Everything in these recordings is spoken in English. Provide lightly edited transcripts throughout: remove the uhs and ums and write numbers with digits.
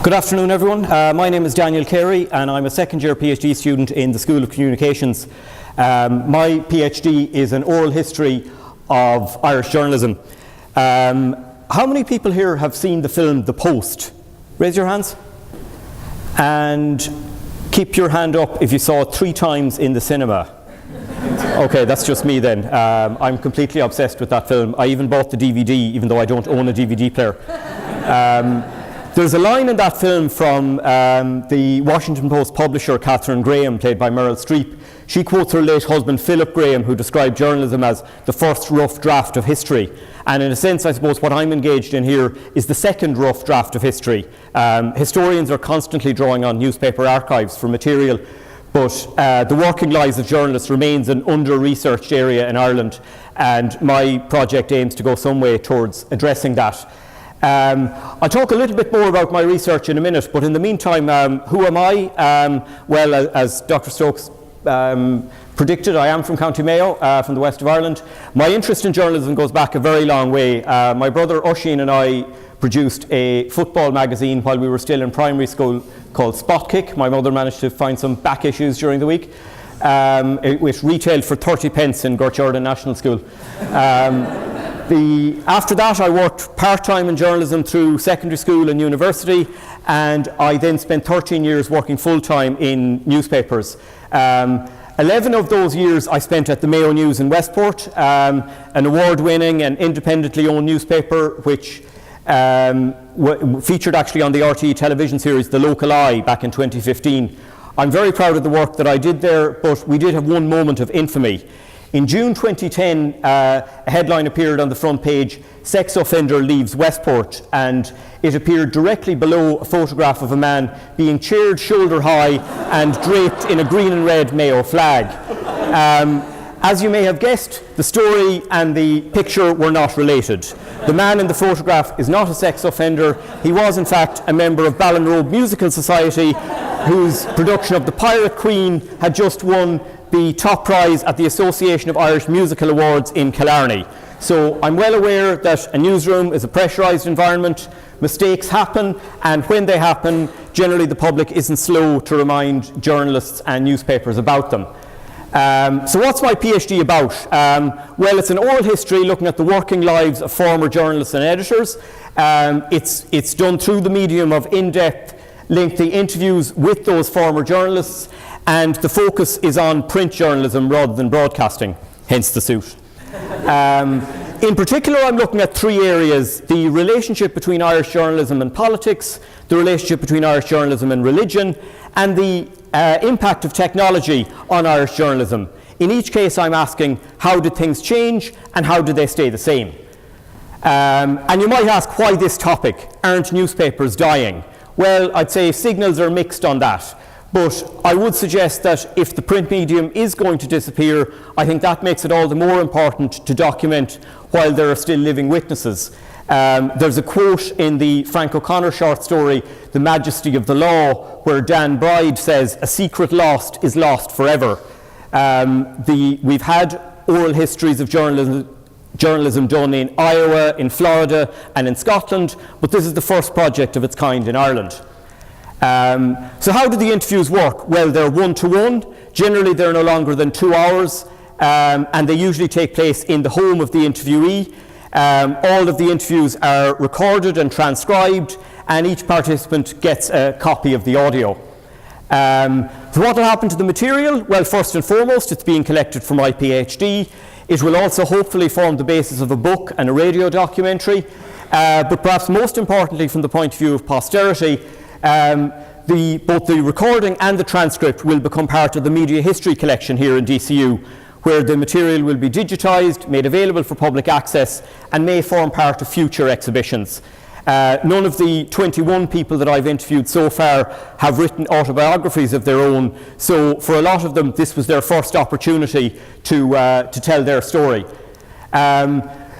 Good afternoon, everyone. My name is Daniel Carey, and I'm a second-year PhD student in the School of Communications. My PhD is an oral history of Irish journalism. How many people here have seen the film The Post? Raise your hands. And keep your hand up if you saw it 3 times in the cinema. Okay, that's just me then. I'm completely obsessed with that film. I even bought the DVD, even though I don't own a DVD player. There's a line in that film from the Washington Post publisher Katharine Graham, played by Meryl Streep. She quotes her late husband Philip Graham, who described journalism as the first rough draft of history. And in a sense, I suppose what I'm engaged in here is the second rough draft of history. Historians are constantly drawing on newspaper archives for material, but the working lives of journalists remains an under-researched area in Ireland, and my project aims to go some way towards addressing that. I'll talk a little bit more about my research in a minute, but in the meantime, who am I? Well, as Dr. Stokes predicted, I am from County Mayo, from the west of Ireland. My interest in journalism goes back a very long way. My brother Oisín and I produced a football magazine while we were still in primary school called Spot Kick. My mother managed to find some back issues during the week. It retailed for 30 pence in Gorchurda National School. After that, I worked part-time in journalism through secondary school and university, and I then spent 13 years working full-time in newspapers. 11 of those years I spent at the Mayo News in Westport, an award-winning and independently owned newspaper which featured actually on the RTE television series The Local Eye back in 2015. I'm very proud of the work that I did there, but we did have one moment of infamy. In June 2010, a headline appeared on the front page, "Sex Offender Leaves Westport," and it appeared directly below a photograph of a man being cheered shoulder high and draped in a green and red Mayo flag. As you may have guessed, the story and the picture were not related. The man in the photograph is not a sex offender. He was in fact a member of Ballinrobe Musical Society, whose production of The Pirate Queen had just won the top prize at the Association of Irish Musical Awards in Killarney. So I'm well aware that a newsroom is a pressurised environment, mistakes happen, and when they happen, generally the public isn't slow to remind journalists and newspapers about them. So what's my PhD about? Well, it's an oral history looking at the working lives of former journalists and editors. It's done through the medium of in-depth, lengthy interviews with those former journalists, and the focus is on print journalism rather than broadcasting, hence the suit. In particular, I'm looking at 3 areas: the relationship between Irish journalism and politics, the relationship between Irish journalism and religion, and the impact of technology on Irish journalism. In each case, I'm asking, how did things change and how did they stay the same? And you might ask, why this topic? Aren't newspapers dying? Well, I'd say signals are mixed on that. But I would suggest that if the print medium is going to disappear, I think that makes it all the more important to document while there are still living witnesses. There's a quote in the Frank O'Connor short story, The Majesty of the Law, where Dan Bride says, "A secret lost is lost forever." We've had oral histories of journalism done in Iowa, in Florida, and in Scotland, but this is the first project of its kind in Ireland. So how do the interviews work? Well, they're one-to-one. Generally, they're no longer than 2 hours, and they usually take place in the home of the interviewee. All of the interviews are recorded and transcribed, and each participant gets a copy of the audio. So what will happen to the material? Well, first and foremost, it's being collected for my PhD. It will also hopefully form the basis of a book and a radio documentary, but perhaps most importantly from the point of view of posterity, both the recording and the transcript will become part of the media history collection here in DCU, where the material will be digitised, made available for public access, and may form part of future exhibitions. None of the 21 people that I've interviewed so far have written autobiographies of their own, so for a lot of them this was their first opportunity to tell their story.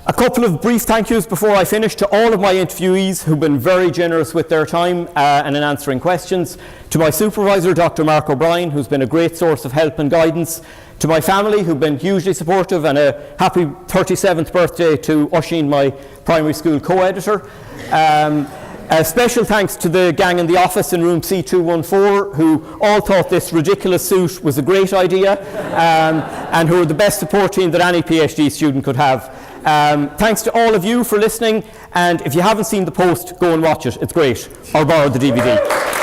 A couple of brief thank yous before I finish to all of my interviewees who've been very generous with their time and in answering questions. To my supervisor, Dr. Mark O'Brien, who's been a great source of help and guidance. To my family, who've been hugely supportive, and a happy 37th birthday to Oisín, my primary school co-editor. Special thanks to the gang in the office in room C214 who all thought this ridiculous suit was a great idea and who are the best support team that any PhD student could have. Thanks to all of you for listening, and if you haven't seen the post, go and watch it. It's great. Or borrow the DVD.